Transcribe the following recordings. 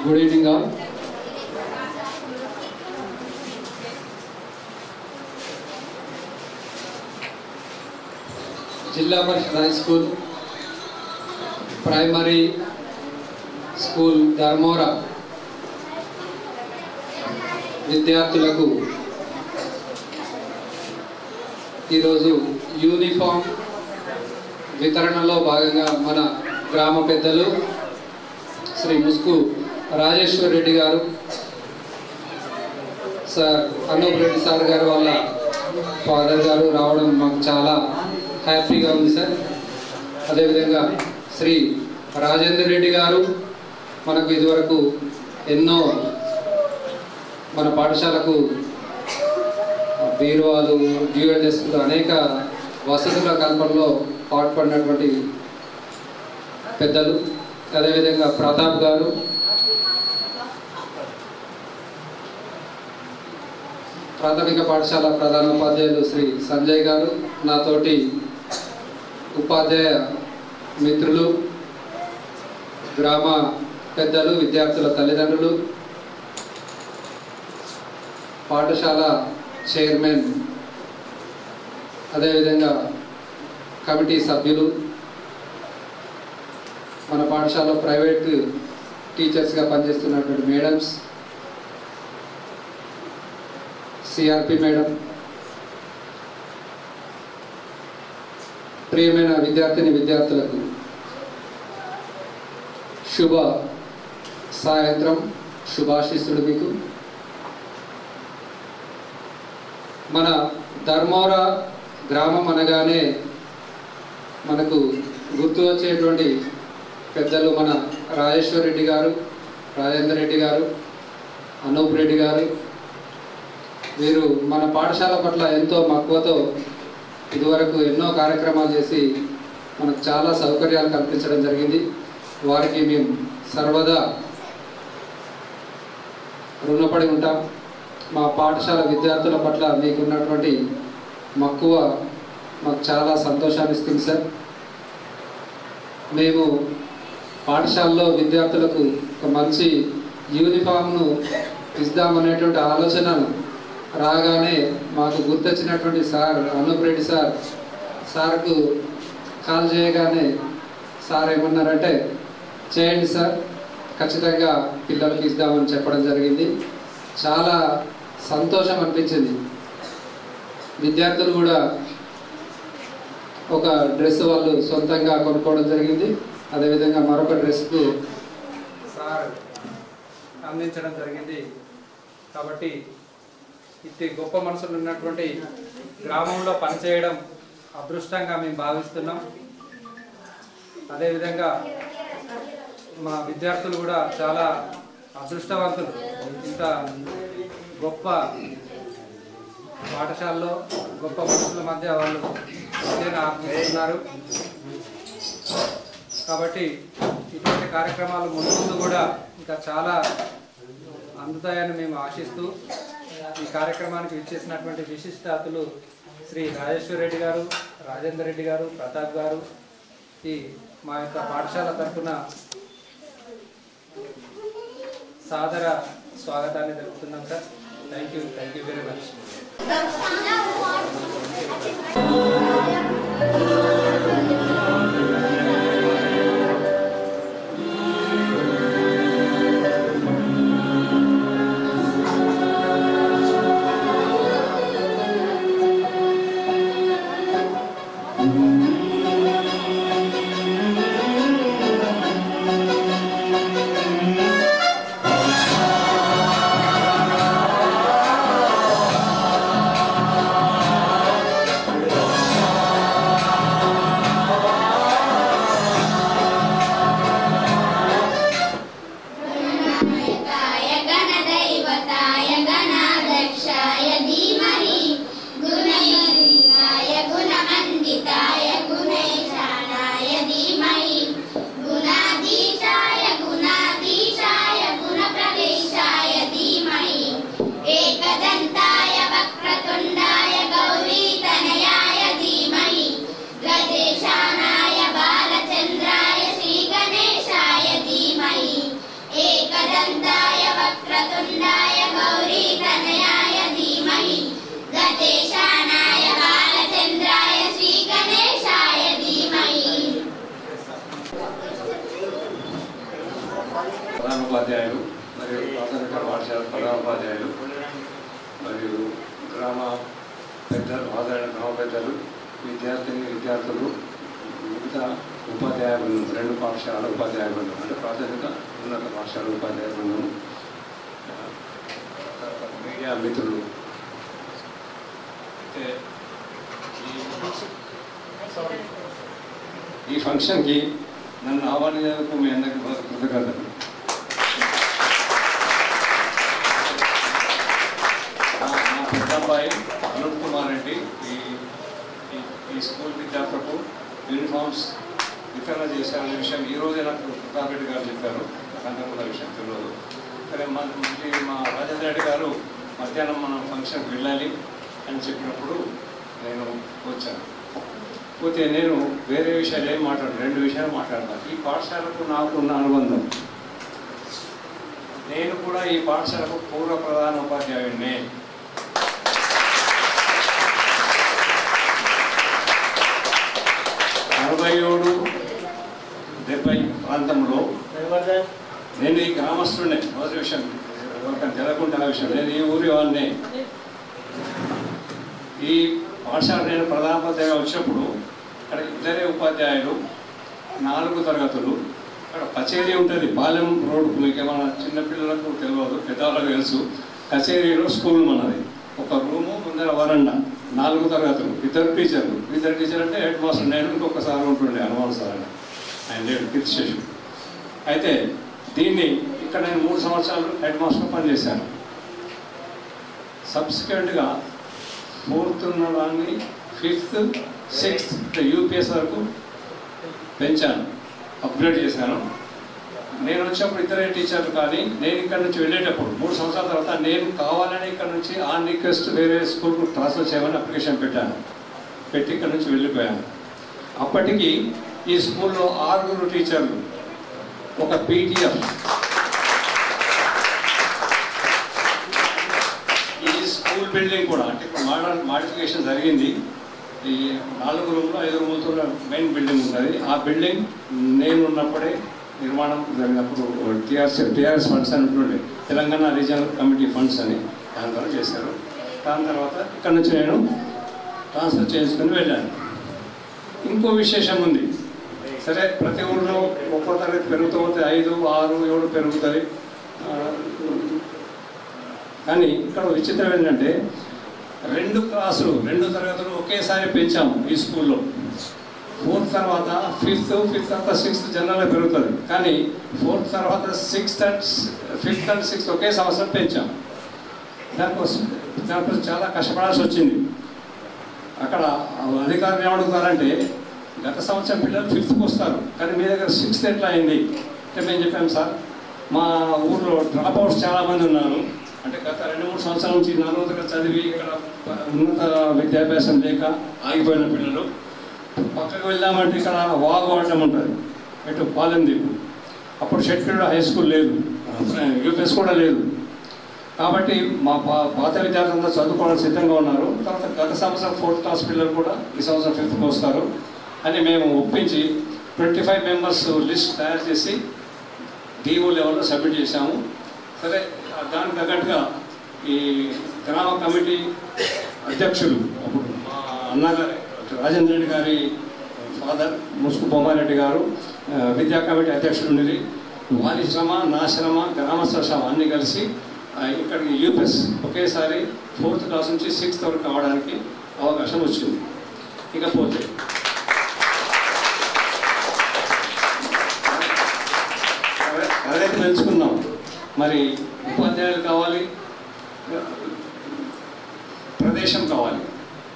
Good evening all. Jilla Parishad High School Primary School Dharmora విద్యార్థులకు ఈరోజు uniform వితరణలో భాగంగా మన గ్రామ పెద్దలు శ్రీ ముస్కు రాజేశ్వర్ రెడ్డి గారు సార్ అనూప్ రెడ్డి సార్ గారు వాళ్ళ ఫాదర్ గారు రావడం మాకు చాలా హ్యాపీగా ఉంది సార్. అదేవిధంగా శ్రీ రాజేందర్ రెడ్డి గారు మనకు ఇదివరకు ఎన్నో మన పాఠశాలకు బీరువాలు డ్యూయల్ డెస్క్లు అనేక వసతుల కల్పనలో పాటుపడినటువంటి పెద్దలు. అదేవిధంగా ప్రతాప్ గారు, ప్రాథమిక పాఠశాల ప్రధాన ఉపాధ్యాయులు శ్రీ సంజయ్ గారు, నాతోటి ఉపాధ్యాయ మిత్రులు, గ్రామ పెద్దలు, విద్యార్థుల తల్లిదండ్రులు, పాఠశాల చైర్మన్, అదేవిధంగా కమిటీ సభ్యులు, మన పాఠశాల ప్రైవేట్ టీచర్స్గా పనిచేస్తున్నటువంటి మేడమ్స్, సిఆర్పి మేడం, ప్రియమైన విద్యార్థిని విద్యార్థులకు శుభ సాయంత్రం, శుభాశీస్సులు మీకు. మన ధర్మోరా గ్రామం అనగానే మనకు గుర్తు వచ్చేటువంటి పెద్దలు మన రాజేశ్వర్ రెడ్డి గారు, రాజేందర్ రెడ్డి గారు, అనూప్ రెడ్డి గారు. వీరు మన పాఠశాల పట్ల ఎంతో మక్కువతో ఇదివరకు ఎన్నో కార్యక్రమాలు చేసి మనకు చాలా సౌకర్యాలు కల్పించడం జరిగింది. వారికి మేము సర్వదా రుణపడి ఉంటాం. మా పాఠశాల విద్యార్థుల పట్ల మీకున్నటువంటి మక్కువ మాకు చాలా సంతోషాన్ని ఇస్తుంది సార్. మేము పాఠశాలలో విద్యార్థులకు ఒక మంచి యూనిఫామ్ను ఇద్దామనేటువంటి ఆలోచన రాగానే మాకు గుర్తొచ్చినటువంటి సార్ అనూప్ రెడ్డి సార్కు కాల్ చేయగానే సార్ ఏమన్నారంటే, చేయండి సార్, ఖచ్చితంగా పిల్లలకి ఇద్దామని చెప్పడం జరిగింది. చాలా సంతోషం అనిపించింది. విద్యార్థులు కూడా ఒక డ్రెస్ వాళ్ళు సొంతంగా కొనుక్కోవడం జరిగింది. అదేవిధంగా మరొక డ్రెస్కు సార్ అందించడం జరిగింది. కాబట్టి ఇట్టి గొప్ప మనసులు ఉన్నటువంటి గ్రామంలో పనిచేయడం అదృష్టంగా మేము భావిస్తున్నాం. అదేవిధంగా మా విద్యార్థులు కూడా చాలా అదృష్టవంతులు. ఇంత గొప్ప పాఠశాలలో గొప్ప మనుషుల మధ్య వాళ్ళు విద్యను ఆర్జిస్తున్నారు. కాబట్టి ఇటువంటి కార్యక్రమాలు ముందు కూడా ఇంకా చాలా అందుతాయని మేము ఆశిస్తూ ఈ కార్యక్రమానికి ఇచ్చేసినటువంటి విశిష్ట అతిథులు శ్రీ రాజేశ్వర్ రెడ్డి గారు, రాజేందర్ రెడ్డి గారు, ప్రతాప్ గారు ఈ మా యొక్క పాఠశాల తరఫున సాదర స్వాగతాన్ని తెలుపుతున్నాం sir. Thank you very much. ప్రధానోపాధ్యాయులు మరియు ప్రాథమిక పాఠశాల ప్రధానోపాధ్యాయులు మరియు గ్రామ పెద్దలు, ఆదరణ గ్రామ పెద్దలు, విద్యార్థులు, మిగతా ఉపాధ్యాయ బృందం, 2 పాఠశాల ఉపాధ్యాయ బృందం అంటే ప్రాథమిక ఉన్నత పాఠశాల ఉపాధ్యాయ బృందం, మీడియా మిత్రులు. అయితే ఈ ఫంక్షన్కి నన్ను ఆహ్వానించేందుకు మీ అందరికీ కృతజ్ఞతలు. మా పెద్ద అబ్బాయి అరుణ్ కుమార్ రెడ్డి ఈ స్కూల్ విద్యార్థులకు యూనిఫామ్స్ వితరణ చేశారనే విషయం ఈరోజే నాకు ప్రతాప్ రెడ్డి గారు చెప్పారు. అంతకున్న విషయం తెలియదు. కానీ మా రాజేంద్ర రెడ్డి గారు మధ్యాహ్నం మనం ఫంక్షన్కి వెళ్ళాలి అని చెప్పినప్పుడు నేను వచ్చాను. పోతే నేను వేరే విషయాలు ఏం మాట్లాడను, 2 విషయాలు మాట్లాడతాను. ఈ పాఠశాలకు నాకున్న అనుబంధం, నేను కూడా ఈ పాఠశాలకు పూర్వ ప్రధాన ఉపాధ్యాయుడినే. '67, 70 ప్రాంతంలో నేను ఈ గ్రామస్తుడినే. మొదటి విషయం తెలకుంటే ఆ విషయం, నేను ఈ ఊరి వాళ్ళనే. ఈ పాఠశాల నేను ప్రధానోపాధ్యాయుగా వచ్చినప్పుడు అక్కడ 2 ఉపాధ్యాయులు, 4 తరగతులు. అక్కడ కచేరీ ఉంటుంది పాలెం రోడ్డుకు. మీకు ఏమైనా చిన్నపిల్లలకు తెలియదు, పెద్దవాళ్ళకు తెలుసు. కచేరీలో స్కూల్ మనది. ఒక రూము, ముందర వరండా, 4 తరగతులు, 2 టీచర్లు. 2 టీచర్ అంటే హెడ్ మాస్టర్, నేను ఇంకొకసారి ఉంటుండే హనుమాన్ సార్ అని, ఆయన లేడు, కీర్తిశేషు. అయితే దీన్ని ఇక్కడ నేను 3 సంవత్సరాలు హెడ్ మాస్టర్ పనిచేశాను. సబ్సిక్వెంట్గా 4th ఉన్నదాన్ని 5th, 6th యూపీఎస్ వరకు పెంచాను, అప్గ్రేడ్ చేశాను. నేను వచ్చినప్పుడు 2 టీచర్లు, కానీ నేను ఇక్కడ నుంచి వెళ్ళేటప్పుడు 3 సంవత్సరాల తర్వాత నేను కావాలని ఇక్కడ నుంచి ఆన్ రిక్వెస్ట్ వేరే స్కూల్కు ట్రాన్స్ఫర్ చేయమని అప్లికేషన్ పెట్టి ఇక్కడ నుంచి వెళ్ళిపోయాను. అప్పటికి ఈ స్కూల్లో 6 టీచర్లు, ఒక పీటీఎఫ్. ఈ స్కూల్ బిల్డింగ్ కూడా అంటే ఇప్పుడు మాడిఫికేషన్ జరిగింది. ఈ 4 రూమ్లు 5 రూములతో మెయిన్ బిల్డింగ్ ఉంటుంది. ఆ బిల్డింగ్ నేను ఉన్నప్పుడే నిర్మాణం జరిగినప్పుడు టీఆర్ఎస్ ఫండ్స్ అని ఉంటుండే, తెలంగాణ రీజనల్ కమిటీ ఫండ్స్ అని, దాని ద్వారా చేశారు. దాని తర్వాత ఇక్కడ నుంచి నేను ట్రాన్స్ఫర్ చేసుకుని వెళ్ళాను. ఇంకో విశేషం ఉంది. సరే, ప్రతి ఊళ్ళో ఒక్కో తరగతి పెరుగుతూ పోతే 5, 6, 7 పెరుగుతుంది. కానీ ఇక్కడ విచిత్రం ఏంటంటే 2 క్లాసులు, 2 తరగతులు ఒకేసారి పెంచాము ఈ స్కూల్లో. 4th తర్వాత 5th తర్వాత 6th జనరల్గా పెరుగుతుంది. కానీ 4th తర్వాత 5th and 6th ఒకే సంవత్సరం పెంచాం. దానికోసం చాలా కష్టపడాల్సి వచ్చింది. అక్కడ అధికారులు ఏమడుగుతారంటే, గత సంవత్సరం పిల్లలు 5th వస్తారు, కానీ మీ దగ్గర 6th ఎట్లా అయింది అంటే మేము చెప్పాము, సార్ మా ఊళ్ళో డ్రాప్ అవుట్స్ చాలామంది ఉన్నారు. అంటే గత 2-3 సంవత్సరాల నుంచి 4వ తరగతి చదివి ఇక్కడ ఉన్నత విద్యాభ్యాసం లేక ఆగిపోయిన పిల్లలు. పక్కకు వెళ్దామంటే ఇక్కడ వాగు అడ్డం ఉంటుంది, ఇటు పాలెం దీపు. అప్పుడు షెట్ఫీల్డ్ హై స్కూల్ లేదు, యూపీఎస్ కూడా లేదు. కాబట్టి మా పాత విద్యార్థులంతా చదువుకోవడానికి సిద్ధంగా ఉన్నారు. తర్వాత గత సంవత్సరం 4th క్లాస్ పిల్లలు కూడా ఈ సంవత్సరం 5th వస్తారు అని మేము ఒప్పించి 25 మెంబర్స్ లిస్ట్ తయారు చేసి డిఓ లెవెల్లో సబ్మిట్ చేశాము. సరే, దానికి తగ్గట్టుగా ఈ గ్రామ కమిటీ అధ్యక్షులు అప్పుడు మా అన్నగారి రాజేంద్ర రెడ్డి గారి ఫాదర్ ముసుగు బొమ్మారెడ్డి గారు విద్యా కమిటీ అధ్యక్షులు ఉండేది. వారి శ్రమ, నా శ్రమ, గ్రామస్థ శ్రమ అన్నీ కలిసి ఇక్కడికి యూపీఎస్ ఒకేసారి 4th క్లాస్ నుంచి 6th వరకు కావడానికి అవకాశం వచ్చింది. ఇకపోతే తరగతి పెంచుకున్నాం, మరి ఉపాధ్యాయులు కావాలి, ప్రదేశం కావాలి.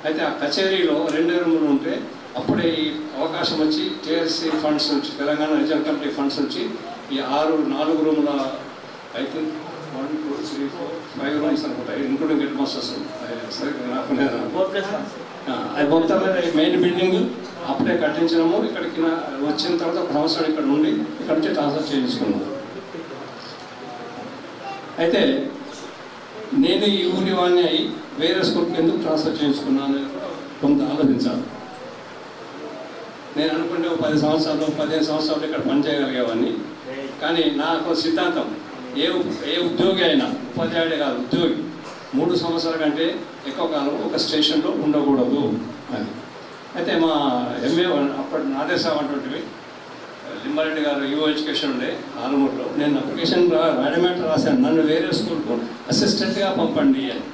అయితే ఆ కచేరీలో 2 రూములు ఉంటే అప్పుడే ఈ అవకాశం వచ్చి టీఆర్ఎస్సీ ఫండ్స్ నుంచి, తెలంగాణ రీజనల్ కమిటీ ఫండ్స్ నుంచి ఈ 4 రూముల ఐ థింక్ 1, 2, 3, 4, 5 రూమ్స్ అనుకుంటాయి, ఇంక్లూడింగ్ హెడ్ మాస్టర్స్. అది మొత్తం మెయిన్ బిల్డింగ్ అప్పుడే కట్టించినాము. ఇక్కడికి వచ్చిన తర్వాత 1 సంవత్సరం ఇక్కడ ఉండి ఇక్కడ నుంచి ట్రాన్స్ఫర్ చేయించుకున్నాము. అయితే నేను ఈ ఊరి వాడిని అయి వేరే స్కూల్కి ఎందుకు ట్రాన్స్ఫర్ చేయించుకున్నాను కొంత ఆలోచించాలి. నేను అనుకుంటే 10 సంవత్సరాలు 15 సంవత్సరాలు ఇక్కడ పనిచేయగలిగేవాడిని. కానీ నాకు సిద్ధాంతం ఏ ఉద్యోగి అయినా, ఉపాధ్యాయుడే కాదు ఉద్యోగి, 3 సంవత్సరాల కంటే ఎక్కువ కాలం ఒక స్టేషన్లో ఉండకూడదు అని. అయితే మా ఎంఏ అప్పటి నాదేశాం అటువంటివి లింబారెడ్డి గారు యువ ఎడ్యుకేషన్ ఉండే ఆలమూరులో, నేను అప్లికేషన్ రాయడమేట రాశాను, నన్ను వేరే స్కూల్కు అసిస్టెంట్గా పంపండి అని.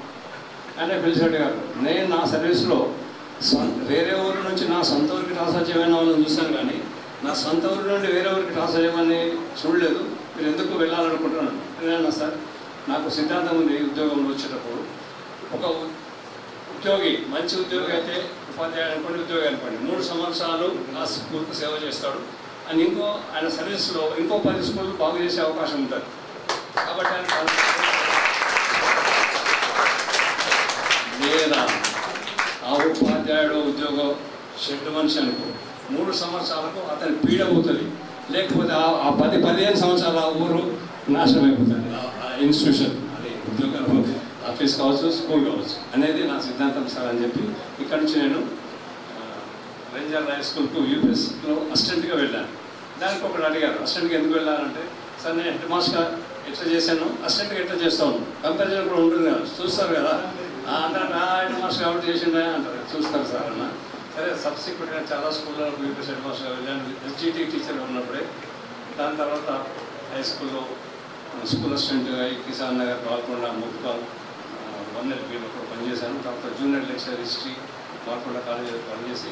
ఆయన పిలిచాడు గారు, నేను నా సర్వీస్లో వేరే ఊరి నుంచి నా సొంత ఊరికి ట్రాన్స్ఫర్ చేయమని వాళ్ళని చూశాను, కానీ నా సొంత ఊరి నుండి వేరే ఊరికి ట్రాన్స్ఫర్ చేయమని చూడలేదు. మీరు ఎందుకు వెళ్ళాలనుకుంటున్నాను? నేను సార్ నాకు సిద్ధాంతం ఉంది, ఉద్యోగంలో వచ్చేటప్పుడు ఒక ఉద్యోగి మంచి ఉద్యోగి అయితే ఉపాధ్యాయుడు అనుకోండి, ఉద్యోగి అనుకోండి, 3 సంవత్సరాలు ఆ స్కూల్కు సేవ చేస్తాడు అని ఆయన సర్వీస్లో ఇంకో 10 స్కూళ్ళు బాగు చేసే అవకాశం ఉంటుంది. కాబట్టి ఆయన లేదా ఆ ఉపాధ్యాయుడు ఉద్యోగం షెడ్ మనిషి అనుకో 3 సంవత్సరాలకు అతని పీడ అవుతుంది, లేకపోతే ఆ 10-15 సంవత్సరాల ఊరు నాశనం అయిపోతుంది. ఆ ఇన్స్టిట్యూషన్ అది ఉద్యోగం ఆఫీస్ కావచ్చు, స్కూల్ కావచ్చు అనేది నా సిద్ధాంతం సార్ అని చెప్పి ఇక్కడ నుంచి నేను రేంజర్ హై స్కూల్కు యూపీఎస్లో అసిస్టెంట్గా వెళ్ళాను. దానికి ఒకటి అడిగారు, అసిస్టెంట్గా ఎందుకు వెళ్ళాలంటే, సార్ నేను హెడ్ మాస్టర్గా ఎట్లా చేశాను, అసిస్టెంట్గా ఎట్లా చేస్తాను, కంపారిజన్ కూడా ఉంటుంది కదా, చూస్తారు కదా, అందరూ హెడ్ మాస్టర్ కాబట్టి చేసిండే అంటారు, చూస్తారు సార్ అన్న. సరే సబ్సిక్వెంట్గా చాలా స్కూల్లో యూపీఎస్ హెడ్ మాస్టర్గా వెళ్ళాను, ఎస్జిటి టీచర్గా ఉన్నప్పుడే. దాని తర్వాత హై స్కూల్లో స్కూల్ అసిస్టెంట్గా కిసాన్ నగర్, పాల్కొండ, ముక్కాల్, 1LPలో కూడా పనిచేశాను. తర్వాత జూనియర్ లెక్చరర్ హిస్టరీ పాల్కొండ కాలేజీలో పనిచేసి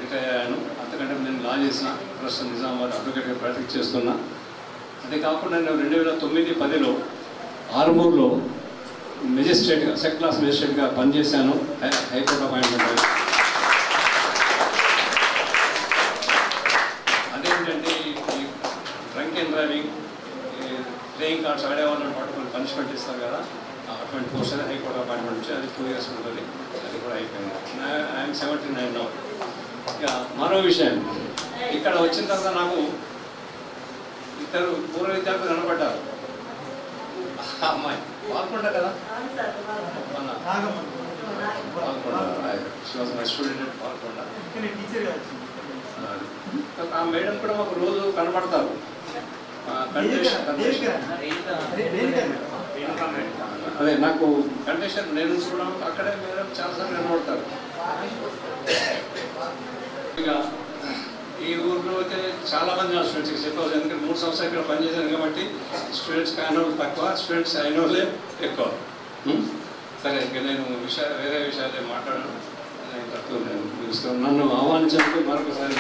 రిటైర్ అయ్యాను. అంతకంటే నేను లా చేసిన, ప్రస్తుతం నిజామాబాద్ అడ్వకేట్గా ప్రాక్టీస్ చేస్తున్నా. అదే కాకుండా నేను 2009-10లో ఆరుమూరులో మెజిస్ట్రేట్గా, సెకండ్ క్లాస్ మెజిస్ట్రేట్గా పనిచేశాను, హైకోర్టు అపాయింట్మెంట్. అదేంటంటే ఈ drunk and driving, playing cards ఆడేవాళ్ళని పట్టుకొని పనిష్మెంట్ ఇస్తారు కదా, అటువంటి పోస్ట్ అనేది హైకోర్టు అపాయింట్మెంట్ వచ్చి అది 2 years ఉంటుంది, అది కూడా అయిపోయింది. I'm 79 now. ఇక మరో విషయం, ఇక్కడ వచ్చిన తర్వాత నాకు 2 పూర్వ విద్యార్థులు కనపడ్డారు. అమ్మాయి పాల్కొండ కదా, స్టూడెంట్ పాల్కొండ. ఆ మేడం కూడా మాకు రోజు కనపడతారు. అదే నాకు కండిషన్, నేను కూడా అక్కడే మేడం చాలాసార్లు కనబడతారు. ఇక ఈ ఊరిలో అయితే చాలామంది నా స్టూడెంట్స్కి చెప్పవచ్చు, ఎందుకంటే 3 సంవత్సరాలు ఇక్కడ పనిచేశాను కాబట్టి స్టూడెంట్స్ కానోళ్ళు తక్కువ, స్టూడెంట్స్ అయిన వాళ్ళే ఎక్కువ. సరే ఇక నేను వేరే విషయాలు మాట్లాడాను, నేను నన్ను ఆహ్వానించినందుకు మరొకసారి.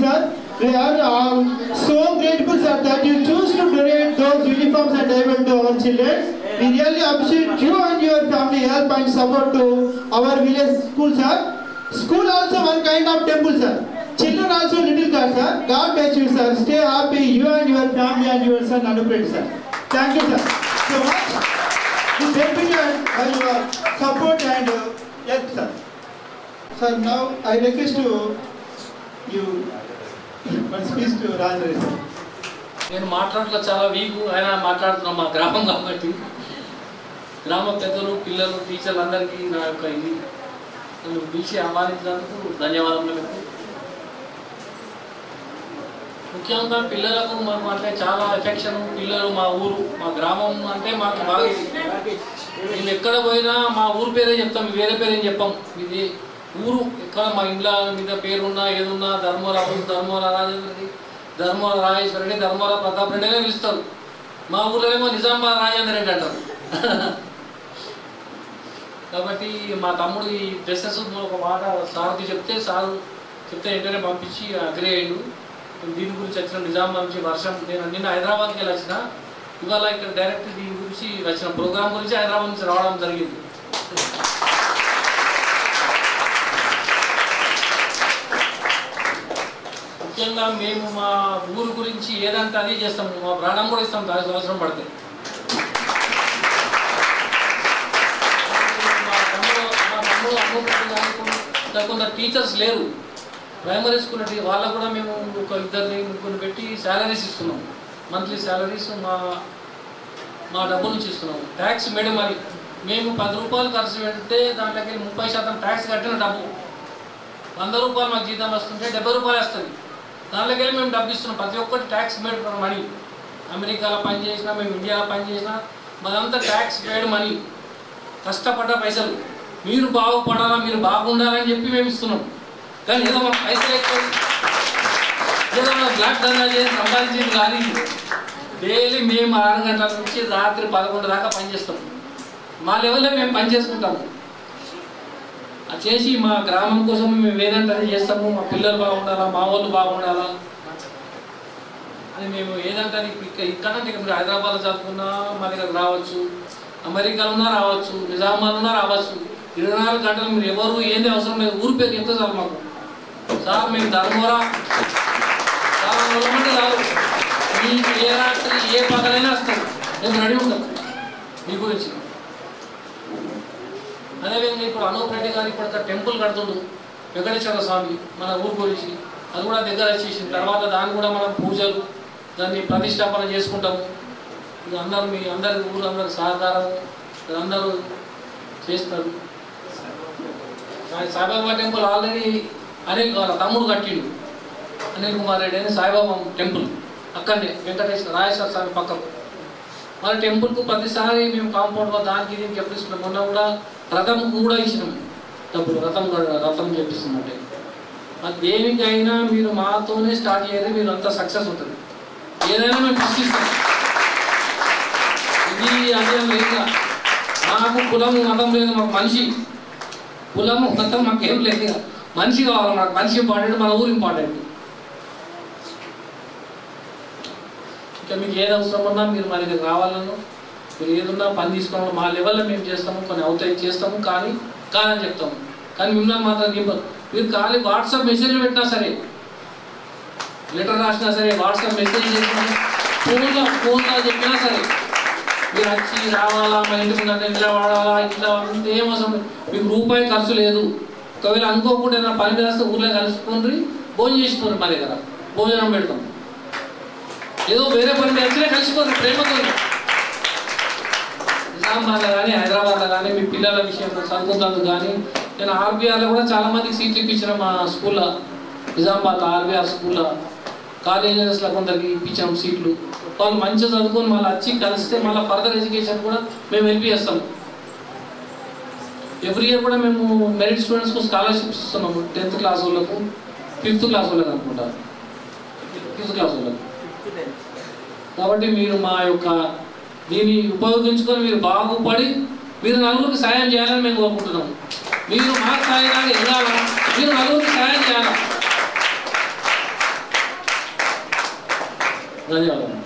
Sir, we are so grateful, sir, that you choose to donate those uniforms and diapers to our children. We really appreciate you and your family help and support to our village school, sir. School also one kind of temple, sir. Children also little God, sir. God bless you, sir. Stay happy, you and your family and your son Anupreet, sir. Thank you, sir. So much. We thank you for your support and help, sir. Sir, now I request to you one speech to Rajendra, sir. నేను మాట్లాడట్లో చాలా week, ఆయన మాట్లాడుతున్నాం మా గ్రామం కాబట్టి గ్రామ పెద్దలు, పిల్లలు, టీచర్లు అందరికీ నా యొక్క ఇది నన్ను పిలిచి ఆహ్వానించినందుకు ధన్యవాదములు. మీకు ముఖ్యంగా పిల్లలకు మనం అంటే చాలా ఎఫెక్షన్. పిల్లలు మా ఊరు, మా గ్రామం అంటే మాకు బాగా, మేము ఎక్కడ పోయినా మా ఊరు పేరే చెప్తాం, వేరే పేరేం చెప్పాం. ఇది ఊరు ఎక్కడ మా ఇంట్లో మీద పేరున్నా ఏదున్నా ధర్మరావు, ధర్మవర రాజేంద్రని, ధర్మవర రాజేశ్వర రెడ్డి, ధర్మవర ప్రతాప్ రెడ్డి అనే పిలుస్తారు. మా ఊళ్ళో ఏమో నిజామాబాద్ రాజేంద్ర రెడ్డి అంటారు. కాబట్టి మా తమ్ముడు ఈ డ్రెస్సెస్ ఒక మాట సార్కి చెప్తే, సార్ చెప్తే వెంటనే పంపించి అగ్రి అయ్యిండు. దీని గురించి వచ్చిన నిజామాబాద్ నుంచి వర్షం, నేను నిన్న హైదరాబాద్కి వెళ్ళి వచ్చిన, ఇవాళ ఇక్కడ డైరెక్ట్ దీని గురించి వచ్చిన ప్రోగ్రామ్ గురించి హైదరాబాద్ నుంచి రావడం జరిగింది. ముఖ్యంగా మేము మా ఊరు గురించి ఏదంటే అది చేస్తాము, మా ప్రాణం కూడా ఇస్తాం అవసరం పడితే. మా తమ్ముడు కొందరు టీచర్స్ లేరు ప్రైమరీ స్కూల్, వాళ్ళకు కూడా మేము ఒక 2-3 పెట్టి శాలరీస్ ఇస్తున్నాం, మంత్లీ శాలరీస్ మా డబ్బు నుంచి ఇస్తున్నాము. ట్యాక్స్ మేడం అని మేము 10 రూపాయలు ఖర్చు పెడితే దాంట్లోకి 30% ట్యాక్స్ కట్టిన డబ్బు 100 రూపాయలు మాకు జీతం వస్తుంటే 70 రూపాయలు వస్తుంది. దాంట్లోకి వెళ్ళి మేము డబ్బు ఇస్తున్నాం. ప్రతి ఒక్కటి ట్యాక్స్ మేడ్ మనీ. అమెరికాలో పనిచేసినా, మేము ఇండియాలో పనిచేసినా, మనంతా ట్యాక్స్ పేడ్ మనీ, కష్టపడ్డ పైసలు. మీరు బాగుపడాలా, మీరు బాగుండాలని చెప్పి మేము ఇస్తున్నాం. కానీ ఏదో మాకు పైసలు ఎక్కువ, ఏదో మా బ్లాక్ దందా చేసి సంపాదించేది కాదు. డైలీ మేము 6 గంటల నుంచి రాత్రి 11 దాకా పనిచేస్తాం. మా లెవెల్లో మేము పని చేసుకుంటాము. అది చేసి మా గ్రామం కోసం మేము ఏదంటే అది చేస్తాము. మా పిల్లలు బాగుండాలా, మా వాళ్ళు బాగుండాలా అని మేము ఏదంటే ఇక్కడంటే మీరు హైదరాబాద్లో చదువుకున్నా మా దగ్గర రావచ్చు, అమెరికాలో ఉన్నా రావచ్చు, నిజామాబాద్ ఉన్నా రావచ్చు. 24 గంటలు మీరు ఎవరు ఏంది అవసరం లేదు. ఊరి పేరు చెప్తే చాలు మాకు. సార్ మేము ధర్మవరా చాలా రోజులంటే చాలు, మీకు ఏ రాత్రి ఏ పగలైనా వస్తాం, మేము రెడీ ఉంటాం మీ గురించి. అదేవిధంగా ఇప్పుడు అనూప్ రెడ్డి గారు ఇప్పుడు టెంపుల్ కడుతుండు వెంకటేశ్వర స్వామి మన ఊరు గురించి. అది కూడా దగ్గర వచ్చేసిన తర్వాత దాన్ని కూడా మనం పూజలు దాన్ని ప్రతిష్టాపన చేసుకుంటాము. ఇది అందరూ మీ అందరి ఊరు అందరి సహకారము అందరూ చేస్తారు. సాయిబాబా టెంపుల్ ఆల్రెడీ అనిల్ వాళ్ళ తమ్ముడు కట్టిండు, అనిల్ కుమార్ రెడ్డి అని సాయిబాబా టెంపుల్ అక్కడనే వెంకటేశ్వర రాజేశ్వర స్వామి పక్కకు. మన టెంపుల్కు ప్రతిసారి మేము కాంపౌండ్ దానికి దీనికి చెప్పిస్తున్నాం. మొన్న కూడా రథం కూడా ఇచ్చినాం డబ్బులు, రథం చెప్పిస్తున్నట్టే. అది దేనికైనా మీరు మాతోనే స్టార్ట్ చేయాలి, మీరు అంతా సక్సెస్ ఉంటుంది. ఏదైనా మేము సృష్టిస్తాం. ఇది అదేం లేదు, మాకు కులము మతం లేదు, మాకు మనిషి. కులము మతం మాకేం లేదు, మనిషి కావాలి. మాకు మనిషి ఇంపార్టెంట్, మన ఊరు ఇంపార్టెంట్. ఇంకా మీకు ఏది అవసరం ఉన్నా మీరు మా దగ్గర రావాలను, మీరు ఏదున్నా పని తీసుకోవాలి. మా లెవెల్లో మేము చేస్తాము, కొన్ని అవుతాయి చేస్తాము, కానీ కాదని చెప్తాము. కానీ మిమ్మల్ని మాత్రం నింపరు. మీరు ఖాళీ వాట్సాప్ మెసేజ్లు పెట్టినా సరే, లెటర్ రాసినా సరే, వాట్సాప్ మెసేజ్ చేసినా, ఫోన్లో చెప్పినా సరే, మీరు వచ్చి రావాలా, మా ఇంటి ముందు నిలబడాలా, ఇట్లా ఏం అవసరం లేదు. మీకు రూపాయి ఖర్చు లేదు. ఒకవేళ అనుకోకుండా ఏదైనా పని మీద వస్తే ఊళ్ళో కలుసుకుని భోజనం చేసుకోండి. మా దగ్గర భోజనం పెడతాం. ఏదో వేరే పని మీద వచ్చినా కలిసిపోతుంది ప్రేమతో. నిజామాబాద్లో కానీ హైదరాబాద్లో కానీ మీ పిల్లల విషయంలో చదువుతున్నందుకు కానీ నేను ఆర్బీఆర్లో కూడా చాలా మందికి సీట్లు ఇప్పించిన. మా స్కూల్లో నిజామాబాద్లో ఆర్బీఆర్ స్కూల్లో కాలేజెస్లో కొందరికి ఇప్పించాము సీట్లు. వాళ్ళు మంచిగా చదువుకొని మళ్ళీ వచ్చి కలిస్తే మళ్ళీ ఫర్దర్ ఎడ్యుకేషన్ కూడా మేము హెల్ప్ చేస్తాం. ఎవ్రీ ఇయర్ కూడా మేము మెరిట్ స్టూడెంట్స్కు స్కాలర్షిప్స్ ఇస్తున్నాము. 10th క్లాస్ వాళ్ళకు, 5th క్లాస్ వాళ్ళకి అనుకుంటా, 5th క్లాస్ వాళ్ళకు. కాబట్టి మీరు మా యొక్క దీన్ని ఉపయోగించుకొని మీరు బాగుపడి మీరు నలుగురికి సాయం చేయాలని మేము కోరుకుంటున్నాము. మీరు మా స్థాయిలాగా ఎదగాల, మీరు నలుగురికి సాయం చేయాలి. ధన్యవాదాలు.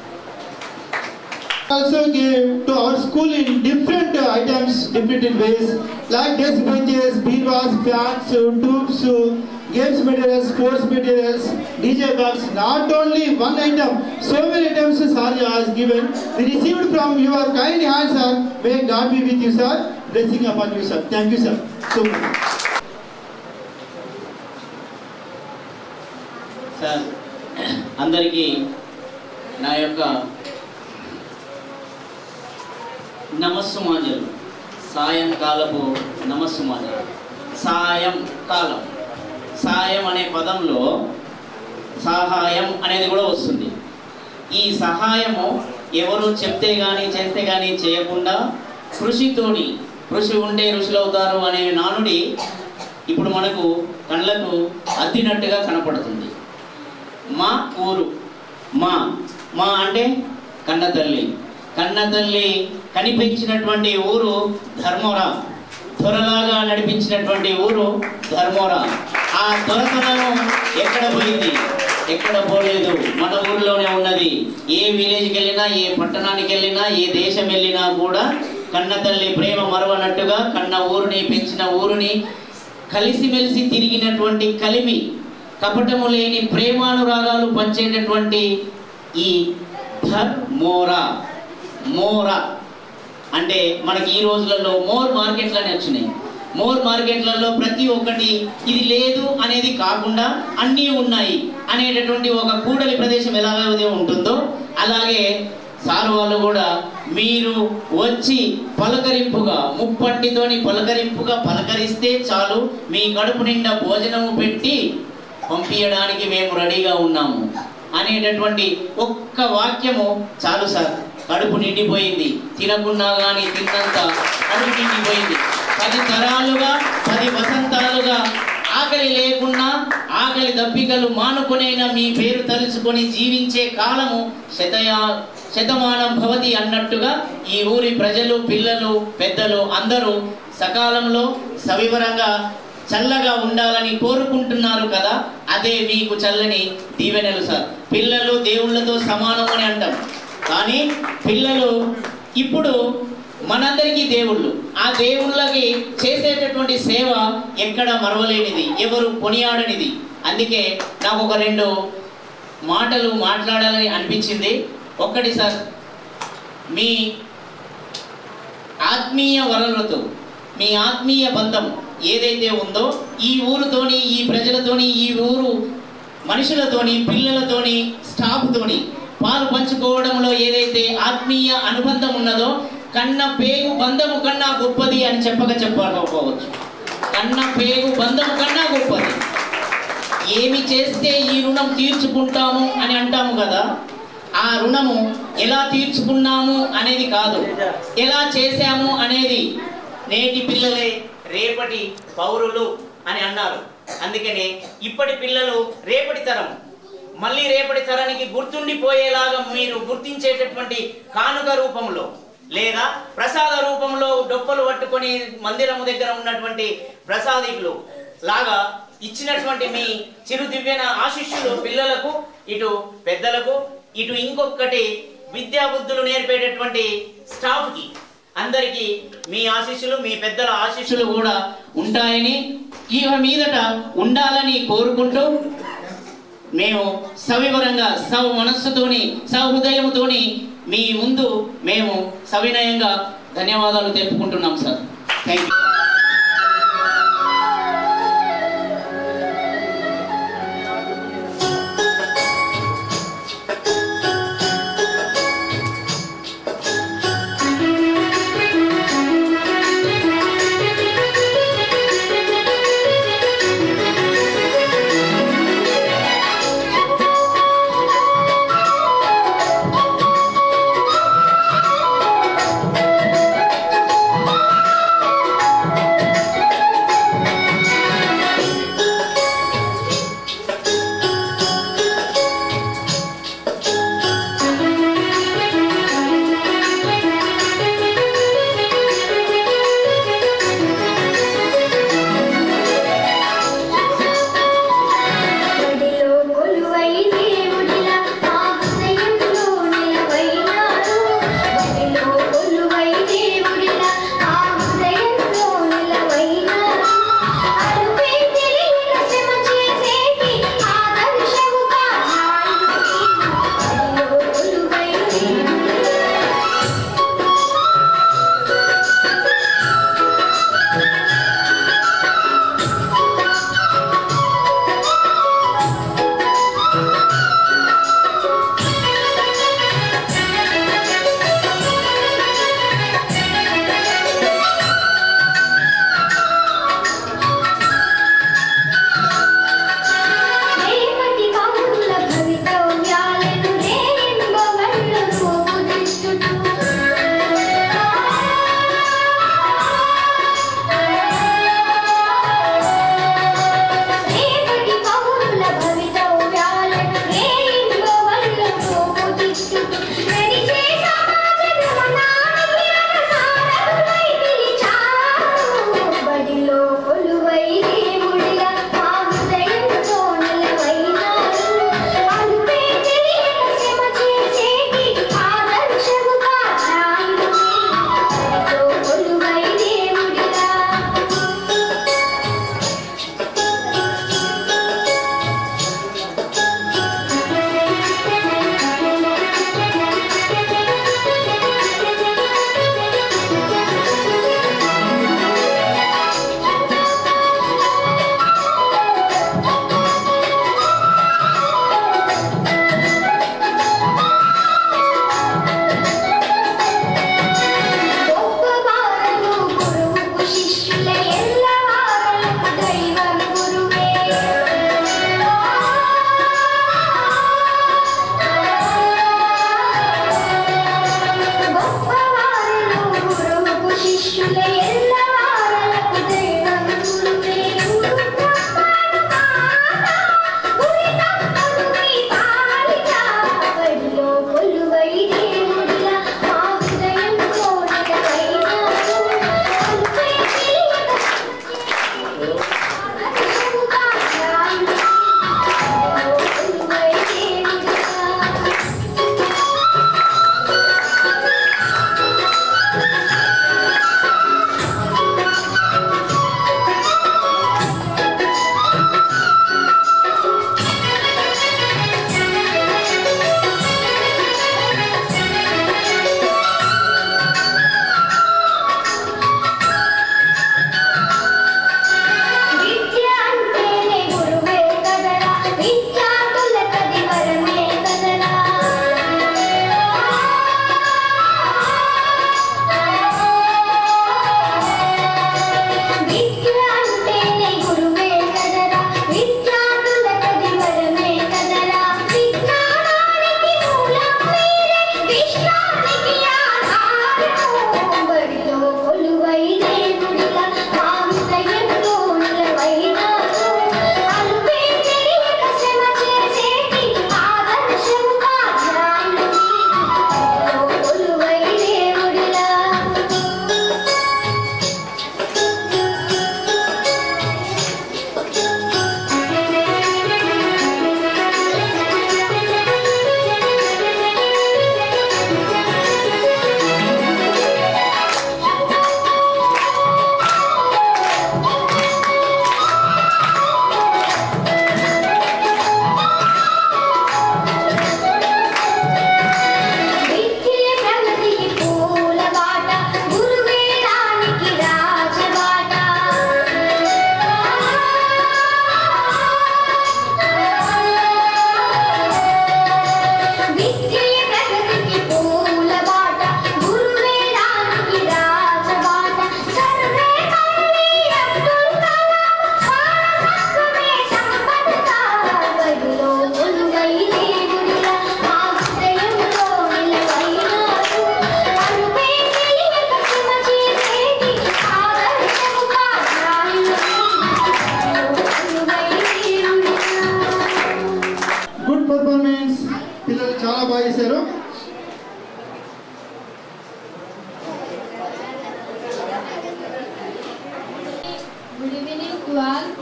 Also gave to our school in different items, different ways, like desk benches, beanbags, fans, tubes, games materials, sports materials, DJ box. Not only one item, so many items sir has given. We received from your kind hands, sir. May God be with you, sir. Blessing upon you, sir. Thank you, sir. So much. Sir, అందరికీ నా యొక్క నమస్సుమాంజలు, సాయంకాలపు నమస్సుమాంజలు. సాయంకాలం, సాయం అనే పదంలో సహాయం అనేది కూడా వస్తుంది. ఈ సహాయము ఎవరు చెప్తే కానీ చేస్తే కానీ చేయకుండా కృషితోని, కృషి ఉంటే ఋషులు అవుతారు అనే నానుడి ఇప్పుడు మనకు కళ్ళకు అద్దినట్టుగా కనపడుతుంది. మా ఊరు, మా అంటే కన్న తల్లి. కన్న తల్లి కనిపించినటువంటి ఊరు ధర్మవరం. త్వరలాగా నడిపించినటువంటి ఊరు ధర్మవరం. ఆ త్వరతనం ఎక్కడ పోయింది? ఎక్కడ పోలేదు, మన ఊరిలోనే ఉన్నది. ఏ విలేజ్కి వెళ్ళినా, ఏ పట్టణానికి వెళ్ళినా, ఏ దేశం వెళ్ళినా కూడా కన్న తల్లి ప్రేమ మరవనట్టుగా కన్న ఊరిని, పెంచిన ఊరిని కలిసిమెలిసి తిరిగినటువంటి కలిమి, కపటము లేని ప్రేమానురాగాలు పంచేటటువంటి ఈ ధర్మోరా. మోరా అంటే మనకి ఈ రోజులలో మోర్ మార్కెట్లనే వచ్చినాయి. మోర్ మార్కెట్లలో ప్రతి ఒక్కటి ఇది లేదు అనేది కాకుండా అన్నీ ఉన్నాయి అనేటటువంటి ఒక కూడలి ప్రదేశం ఎలాగైతే ఉంటుందో అలాగే సార్ వాళ్ళు కూడా మీరు వచ్చి పలకరింపుగా ముప్పంటితోని పలకరింపుగా పలకరిస్తే చాలు, మీ కడుపు నిండా భోజనము పెట్టి పంపించడానికి మేము రెడీగా ఉన్నాము అనేటటువంటి ఒక్క వాక్యము చాలు సార్. కడుపు నిండిపోయింది, తినకున్నా కానీ తిన్నంత కడుపు నిండిపోయింది. 10 తరాలుగా 10 వసంతాలుగా ఆకలి లేకున్నా ఆకలి దప్పికలు మానుకునైనా మీ పేరు తలుచుకొని జీవించే కాలము శతమానం భవతి అన్నట్టుగా ఈ ఊరి ప్రజలు, పిల్లలు, పెద్దలు అందరూ సకాలంలో సవివరంగా చల్లగా ఉండాలని కోరుకుంటున్నారు కదా, అదే మీకు చల్లని దీవెనలు సార్. పిల్లలు దేవుళ్ళతో సమానం అని అంటాం, కానీ పిల్లలు ఇప్పుడు మనందరికీ దేవుళ్ళు. ఆ దేవుళ్ళకి చేసేటటువంటి సేవ ఎక్కడ మరవలేనిది, ఎవరు కొనియాడనిది. అందుకే నాకు ఒక 2 మాటలు మాట్లాడాలని అనిపించింది. ఒక్కటి సార్, మీ ఆత్మీయ వనరులతో మీ ఆత్మీయ బంధం ఏదైతే ఉందో ఈ ఊరుతోని, ఈ ప్రజలతోని, ఈ ఊరు మనుషులతోని, పిల్లలతోని, స్టాఫ్తోని పాలు పంచుకోవడంలో ఏదైతే ఆత్మీయ అనుబంధం ఉన్నదో కన్న పేగు బంధము కన్నా గొప్పది అని చెప్పకపోవచ్చు. కన్న పేగు బంధము కన్నా గొప్పది. ఏమి చేస్తే ఈ రుణం తీర్చుకుంటాము అని అంటాము కదా, ఆ రుణము ఎలా తీర్చుకున్నాము అనేది కాదు, ఎలా చేశాము అనేది. నేటి పిల్లలే రేపటి పౌరులు అని అన్నారు. అందుకనే ఇప్పటి పిల్లలు రేపటి తరం, మళ్ళీ రేపటి తరానికి గుర్తుండిపోయేలాగా మీరు గుర్తించేటటువంటి కానుక రూపంలో లేదా ప్రసాద రూపంలో డొప్పలు పట్టుకొని మందిరము దగ్గర ఉన్నటువంటి ప్రసాదికులు లాగా ఇచ్చినటువంటి మీ చిరు దివ్యన ఆశీస్సులు పిల్లలకు, ఇటు పెద్దలకు, ఇటు ఇంకొకటి విద్యా బుద్ధులు నేర్పేటటువంటి స్టాఫ్కి అందరికీ మీ ఆశీస్సులు, మీ పెద్దల ఆశీస్సులు కూడా ఉంటాయని, ఇక మీదట ఉండాలని కోరుకుంటూ మేము సవివరంగా మనస్సుతోని సహృదయంతోని మీ ముందు మేము సవినయంగా ధన్యవాదాలు తెలుపుకుంటున్నాం sir. Thank you.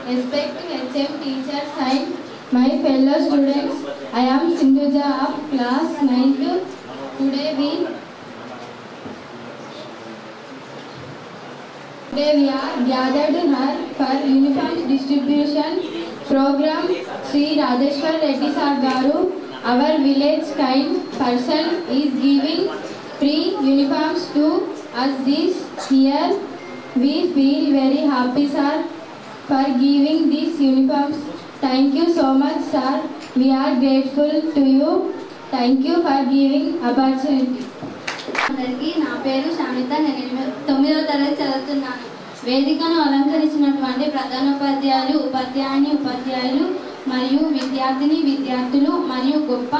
Respected HM teachers and my fellow students, I am Sindhuja of class 9th. Today we are gathered here for uniform distribution program. Sri Rajeshwar Reddy Sir Garu, our village kind person, is giving free uniforms to us this year. We feel very happy, sir, for giving these uniforms. Thank you so much, sir. We are grateful to you. Thank you for giving opportunity. అందరికీ నా పేరు శామిత. నేను 9వ తరగతి చదువుతున్నాను. వేదికను అలంకరించినటువంటి ప్రధానోపాధ్యాయులు, ఉపాధ్యాయులు మరియు విద్యార్థులు మరియు గొప్ప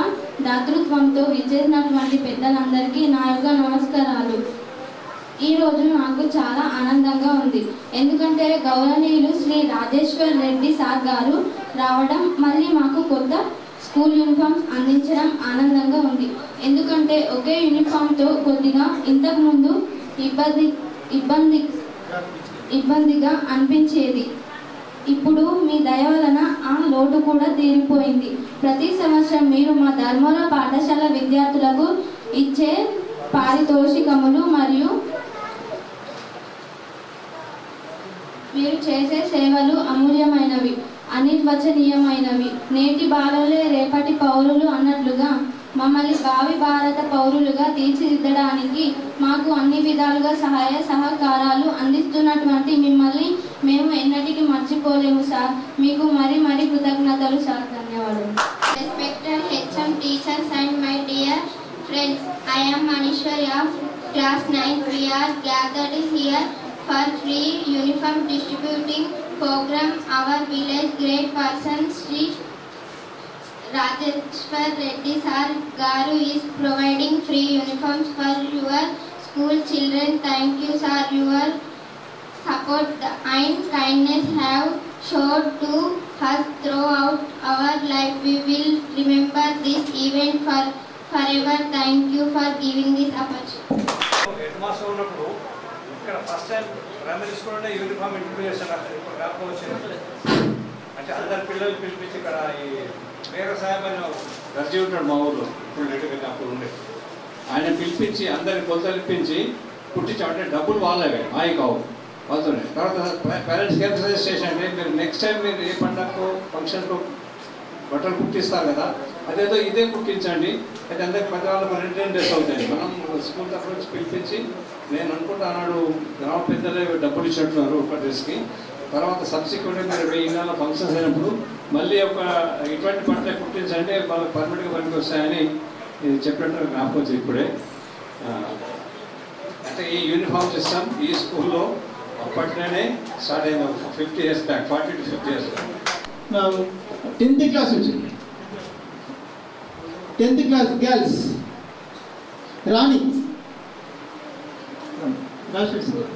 దాతృత్వంతో విచ్చేసినటువంటి పెద్దలందరికీ నా యొక్క నమస్కారాలు. ఈరోజు నాకు చాలా ఆనందంగా ఉంది. ఎందుకంటే గౌరవనీయులు శ్రీ రాజేశ్వర్ రెడ్డి సార్ గారు రావడం, మళ్ళీ మాకు కొత్త స్కూల్ యూనిఫామ్స్ అందించడం ఆనందంగా ఉంది. ఎందుకంటే ఒకే యూనిఫామ్తో కొద్దిగా ఇంతకుముందు ఇబ్బందిగా అనిపించేది. ఇప్పుడు మీ దయ వలన ఆ లోటు కూడా తీరిపోయింది. ప్రతి సంవత్సరం మీరు మా ధర్మవర పాఠశాల విద్యార్థులకు ఇచ్చే పారితోషికములు మరియు మీరు చేసే సేవలు అమూల్యమైనవి, అనిర్వచనీయమైనవి. నేటి బాలలే రేపటి పౌరులు అన్నట్లుగా మమ్మల్ని భావి భారత పౌరులుగా తీర్చిదిద్దడానికి మాకు అన్ని విధాలుగా సహాయ సహకారాలు అందిస్తున్నటువంటి మిమ్మల్ని మేము ఎన్నటికీ మర్చిపోలేము సార్. మీకు మరీ కృతజ్ఞతలు సార్. ధన్యవాదాలు. Respected HM teachers and my dear friends, I am Manishwari of class 9. We are gathered here for free uniform distributing program. Our village great person Sri Rajeshwar Reddy Sir Garu is providing free uniforms for your school children. Thank you sir. Your support and kindness have showed to us throughout our life. We will remember this event forever. Thank you for giving this opportunity. ఇక్కడ first time primary స్కూల్లోనే uniform introduce చేశారు. ఇప్పుడు జ్ఞాపకం వచ్చింది. అంటే అందరు పిల్లలు పిలిపించి ఇక్కడ ఈ వీర సాహెబ్ అని రజీ ఉంటాడు మా ఊళ్ళో, ఇప్పుడు లేటుగా అప్పుడు ఉండే, ఆయన పిలిపించి అందరిని కొలతలిపించి కుట్టించామంటే డబ్బులు వాళ్ళవే, మాయి కావు వాళ్ళతోనే. తర్వాత పేరెంట్స్కి ఏం సజెస్ట్ చేశారంటే, మీరు నెక్స్ట్ టైం మీరు ఏ పండగకు ఫంక్షన్కు బట్టలు కుట్టిస్తారు కదా, అదేదో ఇదే కుట్టించండి. అయితే అందరికి పెద్దవాళ్ళకు 2 days అవుతాయి. మనం స్కూల్ తరఫు నుంచి పిలిపించి, నేను అనుకుంటా అన్నాడు గ్రామ పెద్దలే డబ్బులు ఇచ్చినట్టున్నారు ఒక డ్రెస్కి. తర్వాత సబ్సిక్వెంట్గా మీరు 1000 నెలల ఫంక్షన్స్ అయినప్పుడు మళ్ళీ ఒక ఇటువంటి పంటలే కుట్టించండి, వాళ్ళకి పర్మనెంట్గా పనికి వస్తాయని చెప్పినట్టు జ్ఞాపకం వచ్చి ఇప్పుడే. అంటే ఈ యూనిఫామ్ సిస్టమ్ ఈ స్కూల్లో అప్పట్లోనే స్టార్ట్ అయింది. 50 years back, 40 to 50 years back. 10th class వచ్చింది. 10th class girls రాణి ప్రైమరీ స్కూల్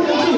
నుంచి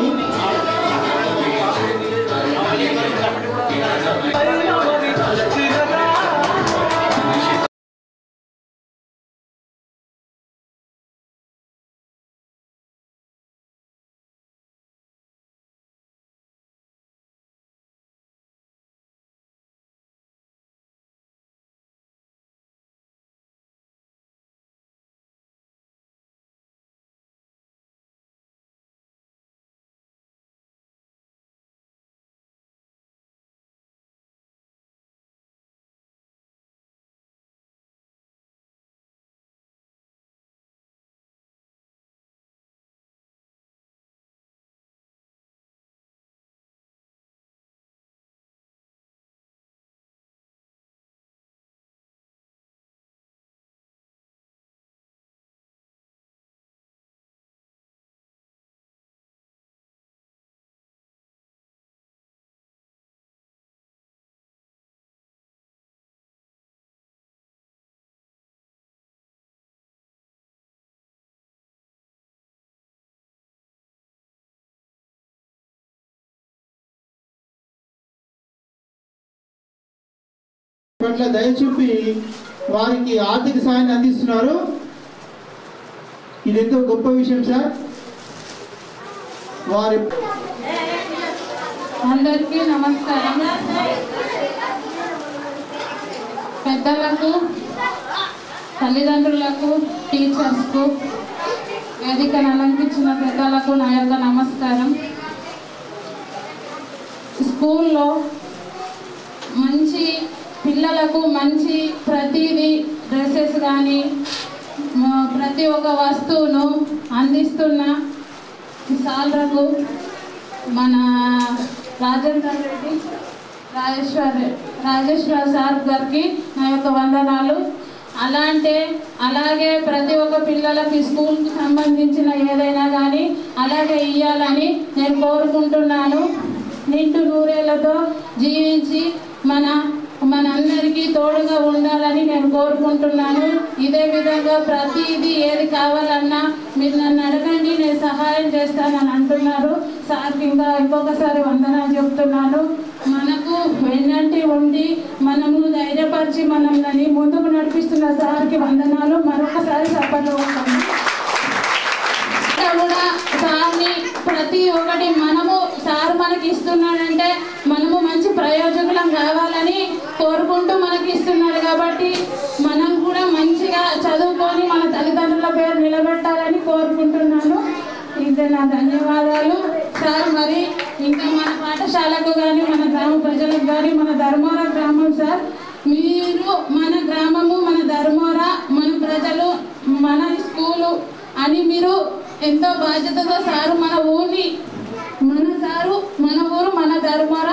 పట్ల దయ చూపి వారికి ఆర్థిక సహాయాన్ని అందిస్తున్నారు. ఇది ఎంతో గొప్ప విషయం సార్. వారి అందరికీ నమస్కారం. పెద్దలకు, తల్లిదండ్రులకు, టీచర్స్కు, వేదికను అలంకరించిన పెద్దలకు నా యొక్క నమస్కారం. స్కూల్లో మంచి పిల్లలకు మంచి ప్రతిదీ డ్రెస్సెస్ కానీ ప్రతి ఒక్క వస్తువును అందిస్తున్న సార్లకు మన రాజేశ్వర సార్ గారికి నా యొక్క వందనాలు. అలాగే ప్రతి ఒక్క పిల్లలకి స్కూల్కి సంబంధించిన ఏదైనా కానీ అలాగే ఇవ్వాలని నేను కోరుకుంటున్నాను. నిండు నూరేళ్లతో జీవించి మనందరికీ తోడుగా ఉండాలని నేను కోరుకుంటున్నాను. ఇదే విధంగా ప్రతిదీ ఏది కావాలన్నా మీరు నన్ను అడగండి, నేను సహాయం చేస్తానని అంటున్నారు. సార్కి ఇంకొకసారి వందనాలు చెప్తున్నాను. మనకు వెన్నంటి ఉండి మనము ధైర్యపరిచి మనల్ని ముందుకు నడిపిస్తున్న సార్కి వందనాలు. మరొకసారి సభలో ఉంటాము. కూడా సార్ని ప్రతి ఒక్కటి మనము సార్ మనకి ఇస్తున్నాడంటే మనము మంచి ప్రయోజకులం కావాలని కోరుకుంటూ మనకి ఇస్తున్నాడు. కాబట్టి మనం కూడా మంచిగా చదువుకొని మన తల్లిదండ్రుల పేరు నిలబెట్టాలని కోరుకుంటున్నాను. ఇదే నా ధన్యవాదాలు సార్. మరి ఇంకా మన పాఠశాలకు కానీ మన గ్రామ ప్రజలకు కానీ మన ధర్మవరం గ్రామం సార్, మీరు మన గ్రామము, మన ధర్మవర, మన ప్రజలు, మన స్కూలు అని మీరు ఎంతో బాధ్యతతో సారు మన ఊరిని, మన సారు, మన ఊరు, మన ధర్మవర,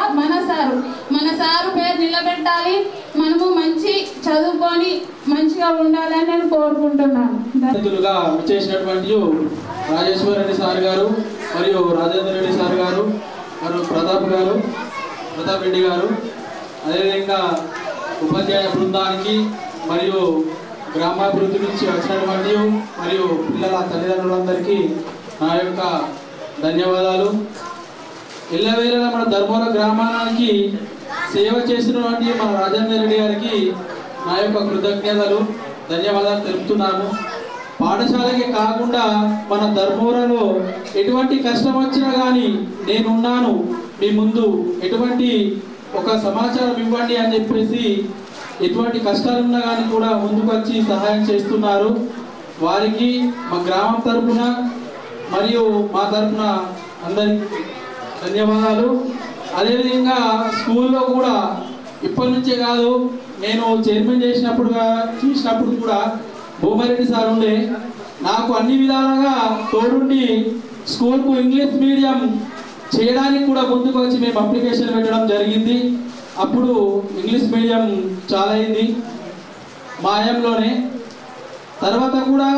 మన సారు పేరు నిలబెట్టాలి. మనము మంచి చదువుకొని మంచిగా ఉండాలని నేను కోరుకుంటున్నాను. చేసినటువంటి రాజేశ్వర రెడ్డి సార్ గారు మరియు రాజేంద్ర రెడ్డి సార్ గారు మరియు ప్రతాప్ రెడ్డి గారు, అదేవిధంగా ఉపాధ్యాయ బృందానికి మరియు గ్రామాభివృద్ధి నుంచి వచ్చినటువంటి మరియు పిల్లల తల్లిదండ్రులందరికీ నా యొక్క ధన్యవాదాలు. ఎల్లవేళలా మన ధర్మవరం గ్రామానికి సేవ చేసినటువంటి మన రాజేంద్ర రెడ్డి గారికి నా యొక్క కృతజ్ఞతలు, ధన్యవాదాలు తెలుపుతున్నాము. పాఠశాలకే కాకుండా మన ధర్మవరంలో ఎటువంటి కష్టం వచ్చినా కానీ నేనున్నాను మీ ముందు, ఎటువంటి ఒక సమాచారం ఇవ్వండి అని చెప్పేసి ఎటువంటి కష్టాలున్నా కానీ కూడా ముందుకు వచ్చి సహాయం చేస్తున్నారు. వారికి మా గ్రామం తరఫున మరియు మా తరఫున అందరికీ ధన్యవాదాలు. అదేవిధంగా స్కూల్లో కూడా ఇప్పటి నుంచే కాదు, నేను చైర్మన్ చేసినప్పుడు కూడా భూమారెడ్డి సార్ ఉండే నాకు అన్ని విధాలుగా తోడుండి స్కూల్కు ఇంగ్లీష్ మీడియం చేయడానికి కూడా ముందుకు వచ్చి మేము అప్లికేషన్ పెట్టడం జరిగింది. అప్పుడు ఇంగ్లీష్ మీడియం చాలా అయింది మా ఆయంలోనే. తర్వాత కూడా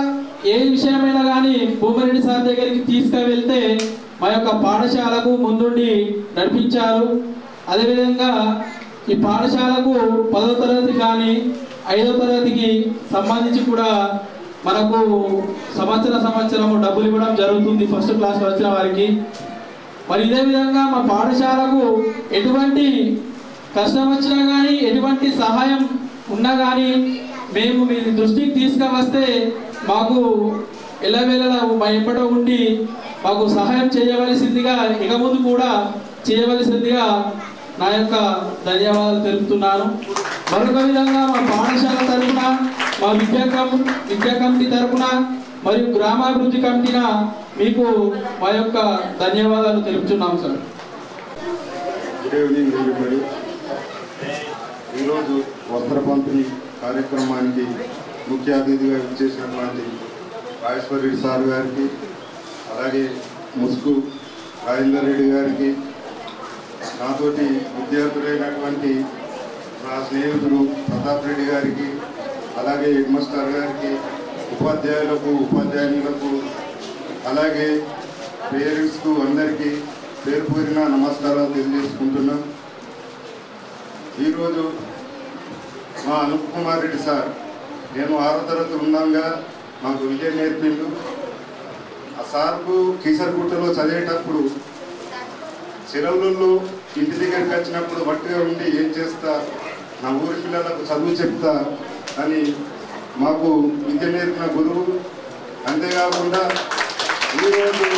ఏ విషయమైనా కానీ భూమారెడ్డి సార్ దగ్గరికి తీసుకువెళ్తే మా యొక్క పాఠశాలకు ముందుండి నడిపించారు. అదేవిధంగా ఈ పాఠశాలకు 10వ తరగతి కానీ 5వ తరగతికి సంబంధించి కూడా మనకు సంవత్సరం డబ్బులు ఇవ్వడం జరుగుతుంది ఫస్ట్ క్లాస్ వచ్చిన వారికి. మరి ఇదే విధంగా మా పాఠశాలకు ఎటువంటి కష్టం వచ్చినా కానీ ఎటువంటి సహాయం ఉన్నా కానీ మేము మీ దృష్టికి తీసుకువస్తే మాకు ఎల్లవేళలా మా ఎంబట ఉండి మాకు సహాయం చేయవలసిందిగా, ఇక ముందు కూడా చేయవలసిందిగా నా యొక్క ధన్యవాదాలు తెలుపుతున్నాను. మరొక విధంగా మా పాఠశాల తరఫున, మా విద్యా కమిటీ తరఫున మరియు గ్రామాభివృద్ధి కమిటీన మీకు మా యొక్క ధన్యవాదాలు తెలుపుతున్నాం సార్. Good evening everybody. ఈరోజు వస్త్ర పంపిణీ కార్యక్రమానికి ముఖ్య అతిథిగా ఇచ్చేసినటువంటి రాజేశ్వర రెడ్డి సార్ గారికి, అలాగే ముసుగు రాజేందర్ రెడ్డి గారికి, నాతోటి విద్యార్థులైనటువంటి నా స్నేహితుడు ప్రతాప్ రెడ్డి గారికి, అలాగే హెడ్ మాస్టర్ గారికి, ఉపాధ్యాయులకు, అలాగే పేరెంట్స్కు అందరికీ పేరు పేరిన నమస్కారాలు తెలియజేసుకుంటున్నాం. ఈరోజు మా అనూప్ కుమార్ రెడ్డి సార్, నేను 6వ తరగతి ఉండగా మాకు విద్య నేర్పిండు. ఆ సార్కు కీసరగుట్టలో చదివేటప్పుడు సెలవులలో ఇంటి దగ్గరికి వచ్చినప్పుడు వట్టిగా ఉండి ఏం చేస్తా నా ఊరి పిల్లలకు చదువు చెప్తా అని మాకు విద్య నేర్పిన గురువు. అంతేకాకుండా ఈరోజు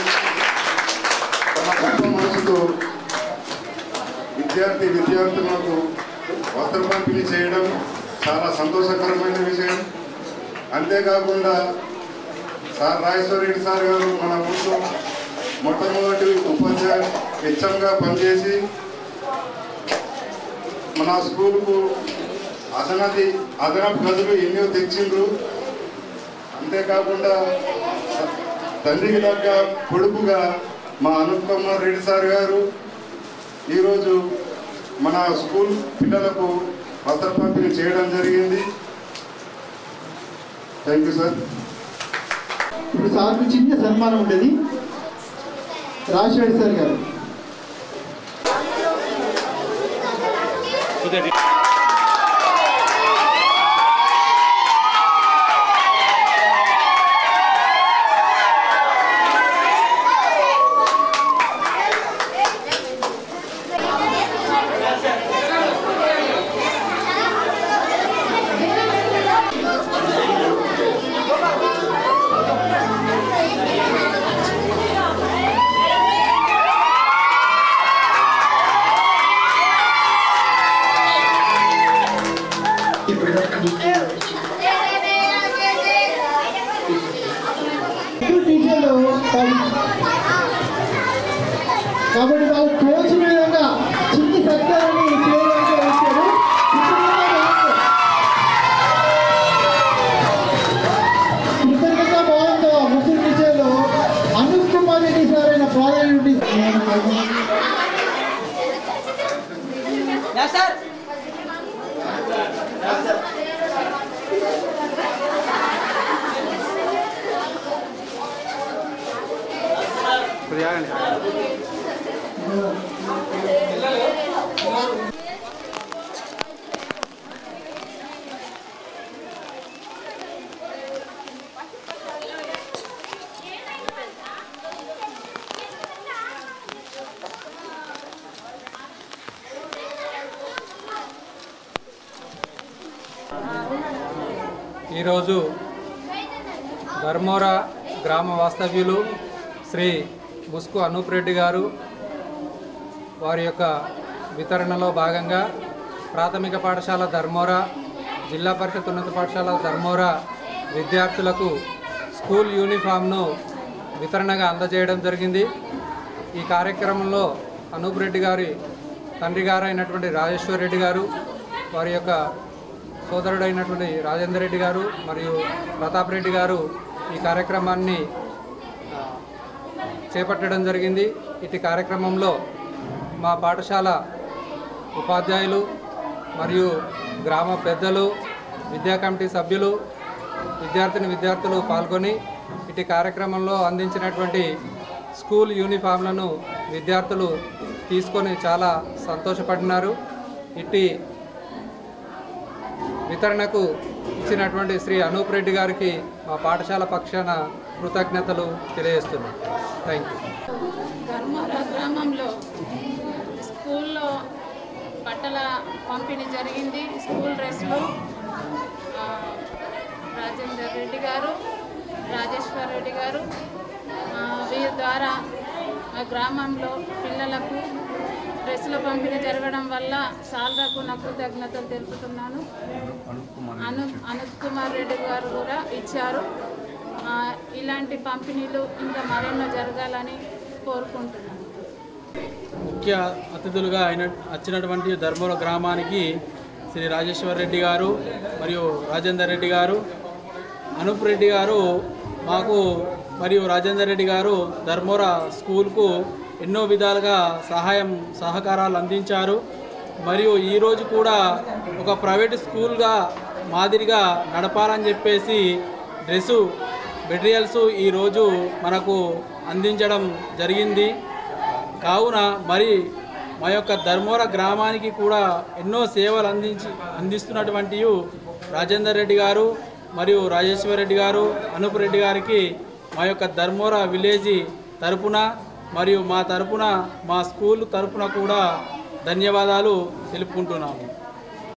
తమ గొప్ప మనసుతో విద్యార్థులకు వస్త్ర పంపిణీ చేయడం చాలా సంతోషకరమైన విషయం. అంతేకాకుండా సార్ రాజేశ్వర రెడ్డి సార్ గారు మన ఊళ్ళో మొట్టమొదటి ఉపాధ్యాయ హెచ్ఎంగా పనిచేసి మన స్కూల్కు అదనపు గదులు ఎన్నో తెచ్చిండ్రు. అంతేకాకుండా తండ్రికి తగ్గ కొడుకుగా మా అనూప్ కుమార్ రెడ్డి సార్ గారు ఈరోజు మన స్కూల్ పిల్లలకు వస్త్ర పంపిణీ చేయడం జరిగింది. Thank you sir. ఇప్పుడు సార్కు చిన్న సన్మానం ఉంటుంది. రాజశేఖర్ సార్ గారు. కాబట్టి వాళ్ళు తోచిన విధంగా చిన్ని సత్కారాన్ని చేయడానికి వచ్చారు. కృతజ్ఞత భావంతో ముస్లిం విషయంలో అనూప్ కుమార్ రెడ్డి సార్ అయిన ప్రాధాన్యత ఈరోజు ధర్మోరా గ్రామ వాస్తవ్యులు శ్రీ ముస్కు అనూప్ రెడ్డి గారు వారి యొక్క వితరణలో భాగంగా ప్రాథమిక పాఠశాల ధర్మోరా, జిల్లా పరిషత్ ఉన్నత పాఠశాల ధర్మోరా విద్యార్థులకు స్కూల్ యూనిఫామ్ను వితరణగా అందజేయడం జరిగింది. ఈ కార్యక్రమంలో అనూప్ రెడ్డి గారి తండ్రి గారు అయినటువంటి రాజేశ్వర రెడ్డి గారు, వారి యొక్క సోదరుడైనటువంటి రాజేందర్ రెడ్డి గారు మరియు ప్రతాప్ రెడ్డి గారు ఈ కార్యక్రమాన్ని చేపట్టడం జరిగింది. ఇటు కార్యక్రమంలో మా పాఠశాల ఉపాధ్యాయులు మరియు గ్రామ పెద్దలు, విద్యా కమిటీ సభ్యులు, విద్యార్థులు పాల్గొని ఇటు కార్యక్రమంలో అందించినటువంటి స్కూల్ యూనిఫామ్లను విద్యార్థులు తీసుకొని చాలా సంతోషపడినారు. ఇట్టి వితరణకు ఇచ్చినటువంటి శ్రీ అనూప్ రెడ్డి గారికి మా పాఠశాల పక్షాన కృతజ్ఞతలు తెలియజేస్తున్నాం. Thank you. ధర్మోరా గ్రామంలో స్కూల్లో బట్టల పంపిణీ జరిగింది. స్కూల్ డ్రెస్లు రాజేందర్ రెడ్డి గారు, రాజేశ్వర్ రెడ్డి గారు వీరి ద్వారా మా గ్రామంలో పిల్లలకు డ్రెస్సుల పంపిణీ జరగడం వల్ల సాల్రాకు నా కృతజ్ఞతలు తెలుపుతున్నాను. అనూప్ కుమార్ రెడ్డి గారు కూడా ఇచ్చారు. ఇలాంటి పంపిణీలు ఇంకా మరెన్నో జరగాలని కోరుకుంటున్నాను. ముఖ్య అతిథులుగా వచ్చినటువంటి ధర్మోరా గ్రామానికి శ్రీ రాజేశ్వర్ రెడ్డి గారు మరియు రాజేందర్ రెడ్డి గారు, అనూప్ రెడ్డి గారు మాకు మరియు రాజేందర్ రెడ్డి గారు ధర్మోరా స్కూల్కు ఎన్నో విధాలుగా సహకారాలు అందించారు. మరియు ఈరోజు కూడా ఒక ప్రైవేట్ స్కూల్గా మాదిరిగా నడపాలని చెప్పేసి డ్రెస్సు మెటీరియల్స్ ఈరోజు మనకు అందించడం జరిగింది. కావున మరి మా యొక్క ధర్మోరా గ్రామానికి కూడా ఎన్నో సేవలు అందిస్తున్నటువంటి రాజేందర్ రెడ్డి గారు మరియు రాజేశ్వర్ రెడ్డి గారు, అనూప్ రెడ్డి గారికి మా యొక్క ధర్మోరా విలేజ్ తరపున మరియు మా తరపున మా స్కూల్ తరపున కూడా ధన్యవాదాలు తెలుపుకుంటున్నాము.